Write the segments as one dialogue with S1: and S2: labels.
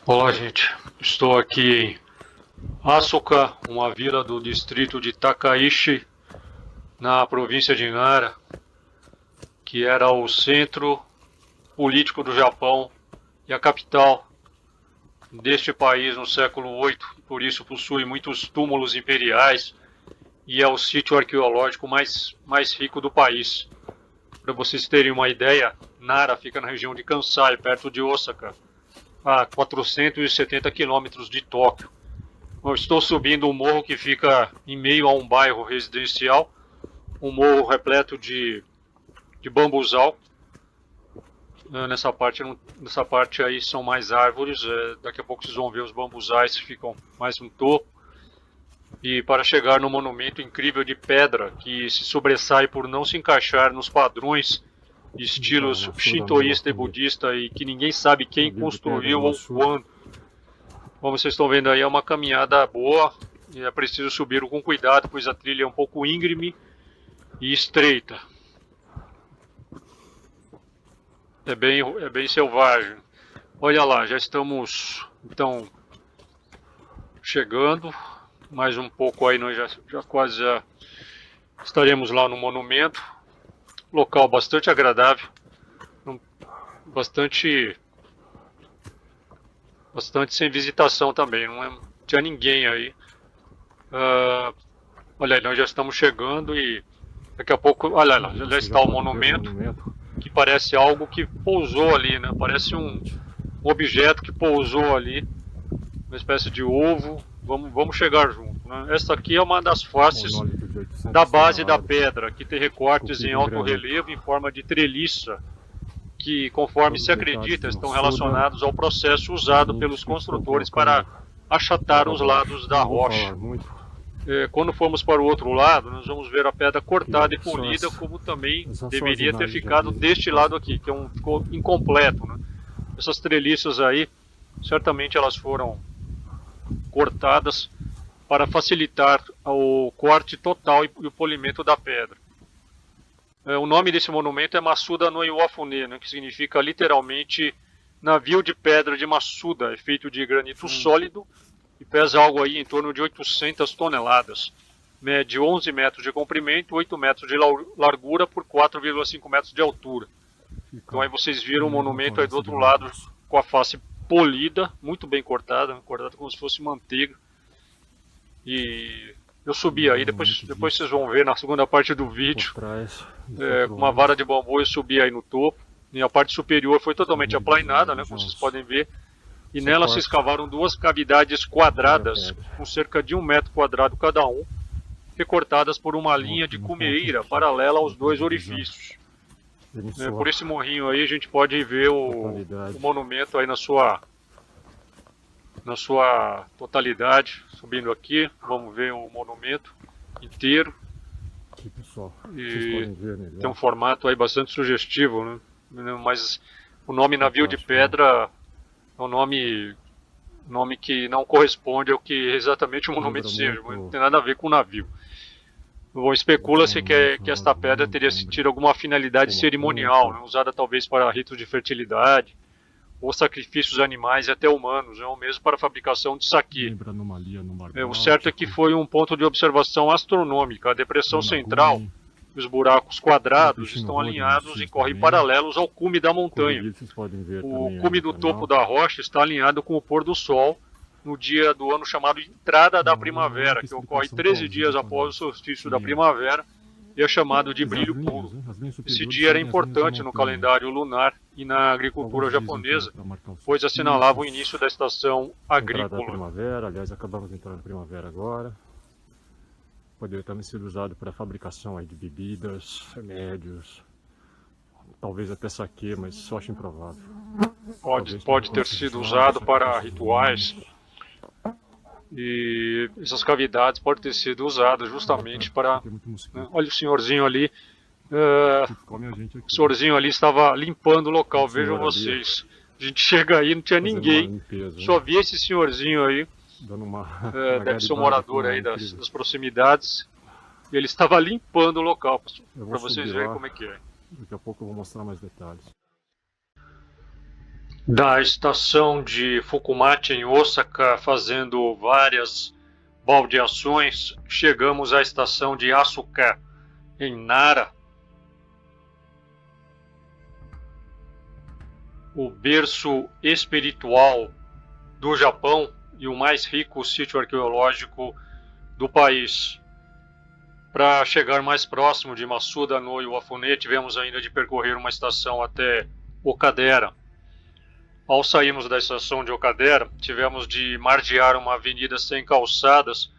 S1: Olá, gente. Estou aqui em Asuka, uma vila do distrito de Takaishi, na província de Nara, que era o centro político do Japão e a capital deste país no século VIII. Por isso possui muitos túmulos imperiais e é o sítio arqueológico mais rico do país. Para vocês terem uma ideia, Nara fica na região de Kansai, perto de Osaka, a 470 quilômetros de Tóquio. Eu estou subindo um morro que fica em meio a um bairro residencial, um morro repleto de bambuzal. Nessa parte aí são mais árvores, daqui a pouco vocês vão ver os bambuzais que ficam mais no topo. E para chegar no monumento incrível de pedra, que se sobressai por não se encaixar nos padrões de estilos shintoísta e budista, e que ninguém sabe quem construiu ou quando. Como vocês estão vendo aí, é uma caminhada boa e é preciso subir com cuidado, pois a trilha é um pouco íngreme e estreita. É bem selvagem. Olha lá, já estamos então chegando. Mais um pouco aí nós já quase estaremos lá no monumento. Local bastante agradável, bastante sem visitação também, não tinha ninguém aí. Olha aí, nós já estamos chegando e daqui a pouco, olha lá, já está o monumento, que parece algo que pousou ali, né? Parece um objeto que pousou ali, uma espécie de ovo. Vamos chegar junto, né? Esta aqui é uma das faces da base da pedra, que tem recortes em alto relevo em forma de treliça, que, conforme se acredita, estão relacionados ao processo usado pelos construtores para achatar os lados da rocha. Quando formos para o outro lado, nós vamos ver a pedra cortada e polida, como também deveria ter ficado deste lado aqui, que ficou incompleto, né? Essas treliças aí, certamente elas foram cortadas para facilitar o corte total e o polimento da pedra. O nome desse monumento é Masuda no Iwafune, né, que significa literalmente navio de pedra de Masuda, é feito de granito sólido e pesa algo aí em torno de 800 toneladas. Mede 11 metros de comprimento, 8 metros de largura por 4,5 metros de altura. Então aí vocês viram o monumento aí do outro lado com a face polida, muito bem cortada como se fosse manteiga. E eu subi aí, depois vocês vão ver na segunda parte do vídeo, com uma vara de bambu eu subi aí no topo, e a parte superior foi totalmente aplainada, né, como vocês podem ver, e nela se escavaram duas cavidades quadradas, com cerca de 1 metro quadrado cada um, recortadas por uma linha de cumeira paralela aos dois orifícios. Por esse morrinho aí a gente pode ver o monumento aí na sua totalidade. Subindo aqui, vamos ver o monumento inteiro. E tem um formato aí bastante sugestivo, né? Mas o nome navio de pedra é um nome que não corresponde ao que exatamente o monumento seja, não tem nada a ver com o navio. Bom, especula-se que esta pedra teria tido alguma finalidade cerimonial, né, usada talvez para ritos de fertilidade, ou sacrifícios animais e até humanos, ou mesmo para a fabricação de saki. O certo é que foi um ponto de observação astronômica. A depressão central e os buracos quadrados estão alinhados e correm paralelos ao cume da montanha. O cume do topo da rocha está alinhado com o pôr do sol no dia do ano chamado Entrada da Primavera, que ocorre 13 dias após o solstício da primavera e é chamado de brilho puro. Esse dia era importante no calendário lunar e na agricultura japonesa, pois assinalava o início da estação agrícola.
S2: Primavera, aliás, acabamos de entrar na primavera agora. Poderia também ser usado para a fabricação aí de bebidas, remédios, talvez até saquê, mas só acho improvável.
S1: Pode ter sido usado para rituais. E essas cavidades podem ter sido usadas justamente para... Né? Olha o senhorzinho ali. O senhorzinho ali estava limpando o local, vejam vocês. A gente chega aí, não tinha ninguém. Só vi esse senhorzinho aí. Deve ser um morador aí das proximidades. E ele estava limpando o local, para vocês verem como é que é.
S2: Daqui a pouco eu vou mostrar mais detalhes.
S1: Da estação de Fukumachi em Osaka, fazendo várias baldeações, chegamos à estação de Asuka em Nara, o berço espiritual do Japão e o mais rico sítio arqueológico do país. Para chegar mais próximo de Masuda no Iwafune, tivemos ainda de percorrer uma estação até Okadera. Ao sairmos da estação de Okadera, tivemos de margear uma avenida sem calçadas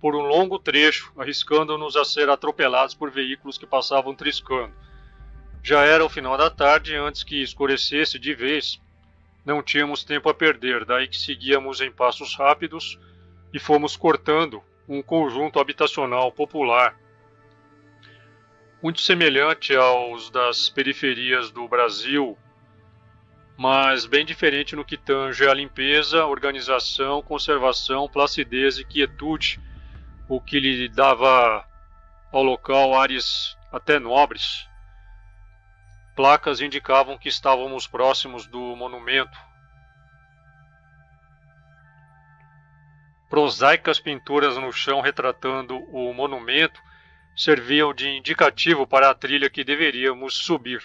S1: por um longo trecho, arriscando-nos a ser atropelados por veículos que passavam triscando. Já era o final da tarde, antes que escurecesse de vez. Não tínhamos tempo a perder, daí que seguíamos em passos rápidos e fomos cortando um conjunto habitacional popular, muito semelhante aos das periferias do Brasil, mas bem diferente no que tange à limpeza, organização, conservação, placidez e quietude, o que lhe dava ao local ares até nobres. Placas indicavam que estávamos próximos do monumento. Prosaicas pinturas no chão retratando o monumento serviam de indicativo para a trilha que deveríamos subir.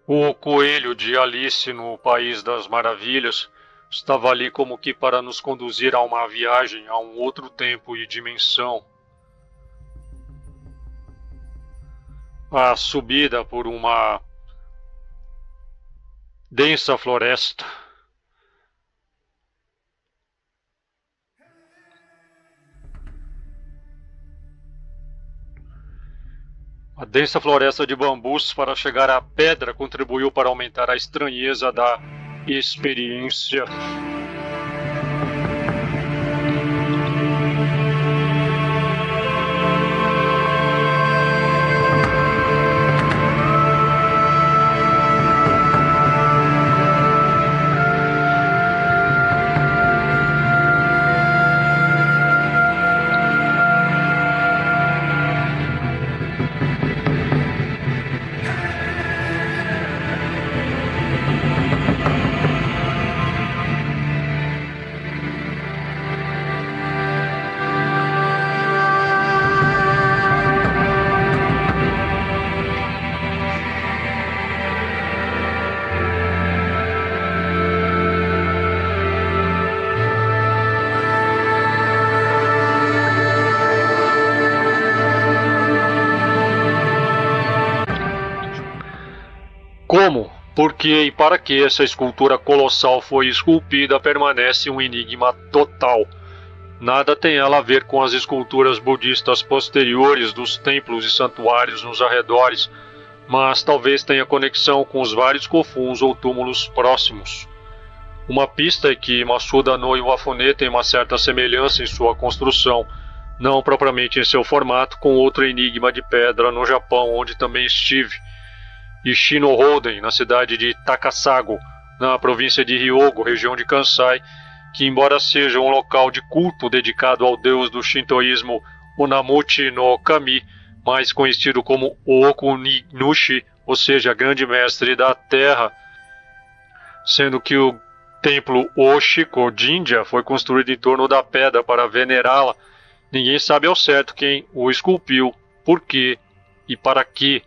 S1: O coelho de Alice no País das Maravilhas estava ali como que para nos conduzir a uma viagem a um outro tempo e dimensão. A subida por uma densa floresta. A densa floresta de bambus para chegar à pedra contribuiu para aumentar a estranheza da experiência. Como, por que e para que essa escultura colossal foi esculpida permanece um enigma total. Nada tem ela a ver com as esculturas budistas posteriores dos templos e santuários nos arredores, mas talvez tenha conexão com os vários kofuns ou túmulos próximos. Uma pista é que Masuda no Iwafune tem uma certa semelhança em sua construção, não propriamente em seu formato, com outro enigma de pedra no Japão, onde também estive, e Shinohoden, na cidade de Takasago, na província de Hyogo, região de Kansai, que embora seja um local de culto dedicado ao deus do shintoísmo Onamuchi no Kami, mais conhecido como Okuninushi, ou seja, grande mestre da terra, sendo que o templo Oshiko Jinja foi construído em torno da pedra para venerá-la, ninguém sabe ao certo quem o esculpiu, por quê e para quê.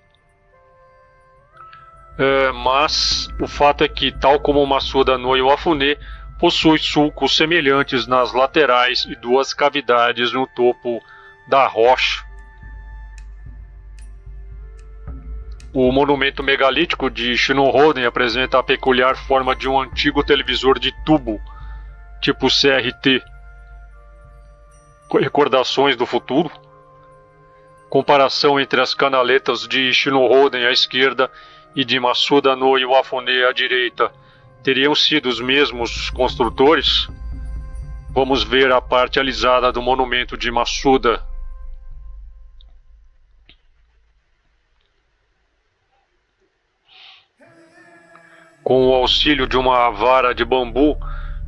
S1: Mas o fato é que, tal como Masuda no Iwafune, possui sulcos semelhantes nas laterais e duas cavidades no topo da rocha. O monumento megalítico de Shinohoden apresenta a peculiar forma de um antigo televisor de tubo, tipo CRT. Recordações do futuro? Comparação entre as canaletas de Shinohoden à esquerda e de Masuda no Iwafune à direita teriam sido os mesmos construtores? Vamos ver a parte alisada do monumento de Masuda. Com o auxílio de uma vara de bambu,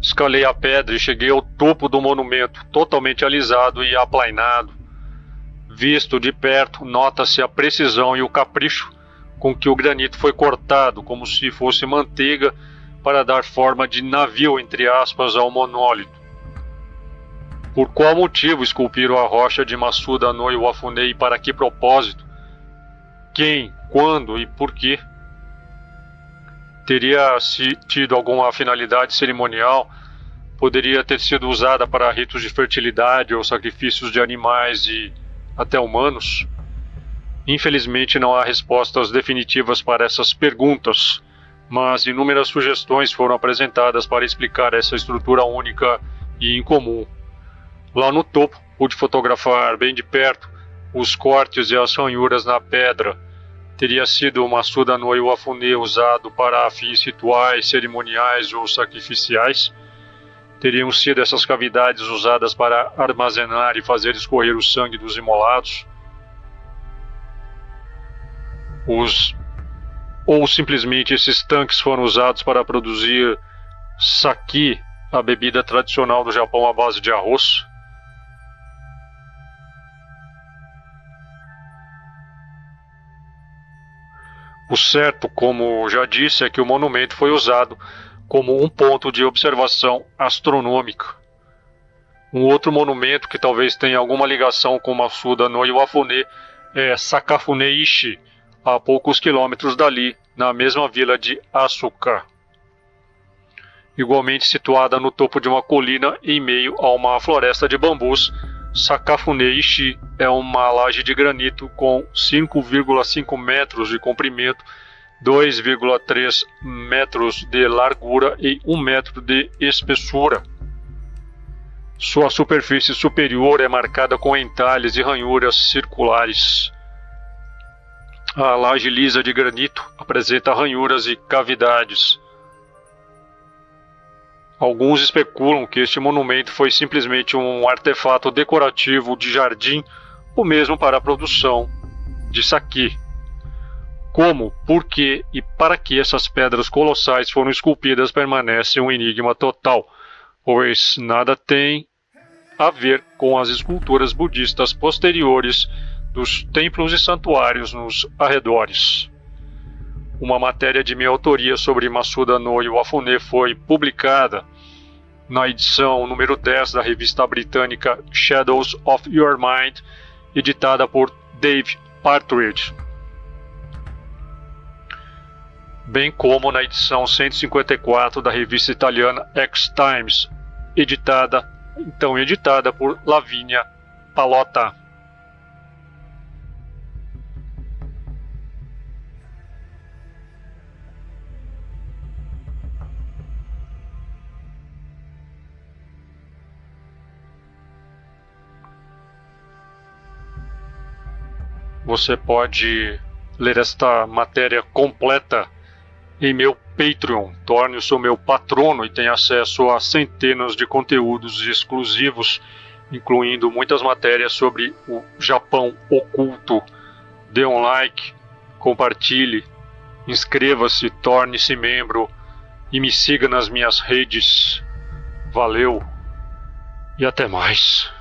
S1: escalei a pedra e cheguei ao topo do monumento, totalmente alisado e aplainado. Visto de perto, nota-se a precisão e o capricho com que o granito foi cortado, como se fosse manteiga, para dar forma de navio, entre aspas, ao monólito. Por qual motivo esculpiram a rocha de Masuda no Iwafune e para que propósito? Quem, quando e por quê? Teria tido alguma finalidade cerimonial? Poderia ter sido usada para ritos de fertilidade ou sacrifícios de animais e até humanos? Infelizmente não há respostas definitivas para essas perguntas, mas inúmeras sugestões foram apresentadas para explicar essa estrutura única e incomum. Lá no topo, pude fotografar bem de perto os cortes e as ranhuras na pedra. Teria sido o Masuda no Iwafune usado para fins rituais, cerimoniais ou sacrificiais? Teriam sido essas cavidades usadas para armazenar e fazer escorrer o sangue dos imolados? Ou simplesmente esses tanques foram usados para produzir sake, a bebida tradicional do Japão à base de arroz? O certo, como já disse, é que o monumento foi usado como um ponto de observação astronômica. Um outro monumento que talvez tenha alguma ligação com Masuda no Iwafune é Sakafune-ishi, a poucos quilômetros dali, na mesma vila de Asuka. Igualmente situada no topo de uma colina em meio a uma floresta de bambus, Sakafune-ishi é uma laje de granito com 5,5 metros de comprimento, 2,3 metros de largura e 1 metro de espessura. Sua superfície superior é marcada com entalhes e ranhuras circulares. A laje lisa de granito apresenta ranhuras e cavidades. Alguns especulam que este monumento foi simplesmente um artefato decorativo de jardim ou mesmo para a produção de sake. Como, por que e para que essas pedras colossais foram esculpidas permanece um enigma total, pois nada tem a ver com as esculturas budistas posteriores dos templos e santuários nos arredores. Uma matéria de minha autoria sobre Masuda no Iwafune foi publicada na edição número 10 da revista britânica Shadows of Your Mind, editada por Dave Partridge, bem como na edição 154 da revista italiana X-Times, editada por Lavínia Palotta. Você pode ler esta matéria completa em meu Patreon. Torne-se o meu patrono e tenha acesso a centenas de conteúdos exclusivos, incluindo muitas matérias sobre o Japão oculto. Dê um like, compartilhe, inscreva-se, torne-se membro e me siga nas minhas redes. Valeu e até mais.